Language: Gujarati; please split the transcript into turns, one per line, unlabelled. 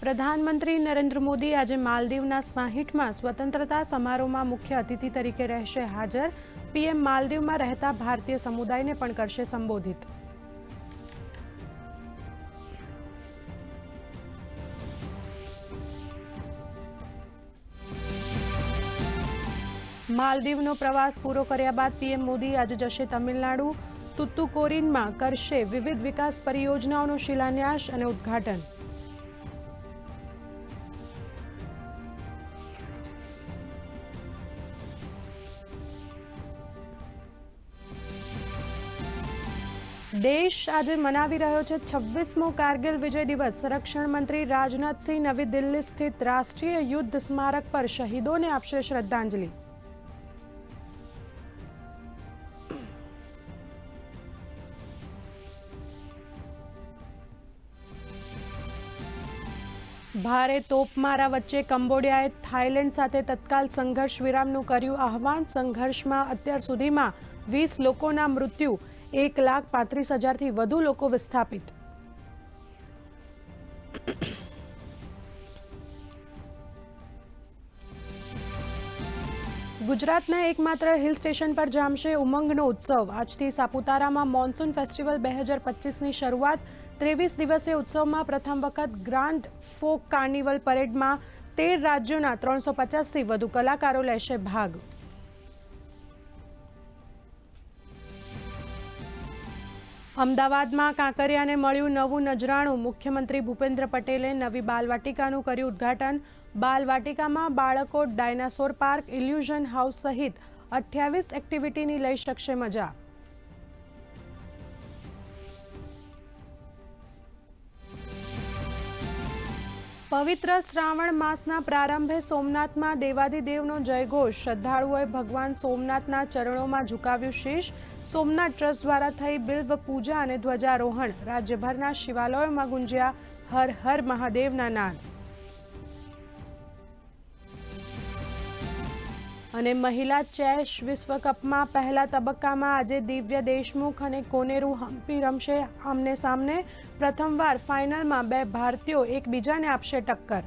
પ્રધાનમંત્રી નરેન્દ્ર મોદી આજે માલદીવના 60મા સ્વતંત્રતા સમારોહમાં મુખ્ય અતિથિ તરીકે રહેશે હાજર। પીએમ માલદીવમાં રહેતા ભારતીય સમુદાયને પણ કરશે સંબોધિત। માલદીવનો પ્રવાસ પૂરો કર્યા બાદ પીએમ મોદી આજે જશે તમિલનાડુ। તુતુકોરીનમાં કરશે વિવિધ વિકાસ પરિયોજનાઓનો શિલાન્યાસ અને ઉદ્ઘાટન। દેશ આજે મનાવી રહ્યો છે 26મો કારગિલ વિજય દિવસ। સંરક્ષણ મંત્રી રાજનાથસિંહ નવી દિલ્હી સ્થિત રાષ્ટ્રીય યુદ્ધ સ્મારક પર શહીદોને આપશે શ્રદ્ધાંજલિ। ભારે તોપમારા વચ્ચે કંબોડિયાએ થાઇલેન્ડ સાથે તત્કાલ સંઘર્ષ વિરામનું કર્યું આહવાન। સંઘર્ષમાં અત્યાર સુધીમાં 20 લોકોના મૃત્યુ, 1,35,000થી વધુ લોકો વિસ્થાપિત। ગુજરાતના એકમાત્ર હિલ સ્ટેશન પર જામશે ઉમંગનો ઉત્સવ। આજથી સાપુતારામાં મોન્સૂન ફેસ્ટિવલ 2025ની શરૂઆત। 23 દિવસીય ઉત્સવમાં પ્રથમ વખત ગ્રાન્ડ ફોક કાર્નિવલ પરેડમાં 13 રાજ્યોના 350થી વધુ કલાકારો લેશે ભાગ। અમદાવાદમાં કાંકરિયાને મળ્યું નવું નજરાણું। મુખ્યમંત્રી ભૂપેન્દ્ર પટેલે નવી બાલવાટિકાનું કર્યું ઉદ્ઘાટન। બાલવાટિકામાં બાળકો ડાયનાસોર પાર્ક, ઇલ્યુઝન હાઉસ સહિત 28 એક્ટિવિટીની લઈ શકશે મજા। પવિત્ર શ્રાવણ માસના પ્રારંભે સોમનાથમાં દેવાધિદેવનો જયઘોષ। શ્રદ્ધાળુઓએ ભગવાન સોમનાથના ચરણોમાં ઝુકાવ્યું શીશ। સોમનાથ ટ્રસ્ટ દ્વારા થઈ બિલ્વ પૂજા અને ધ્વજારોહણ। રાજ્યભરના શિવાલયોમાં ગુંજ્યા હર હર મહાદેવના નાદ। અને મહિલા ચેસ વિશ્વકપમાં પહેલા તબક્કામાં આજે દિવ્ય દેશમુખ અને કોનેરુ હમ્પી રમશે આમને સામને। પ્રથમવાર ફાઇનલમાં બે ભારતીયો એકબીજાને આપશે ટક્કર।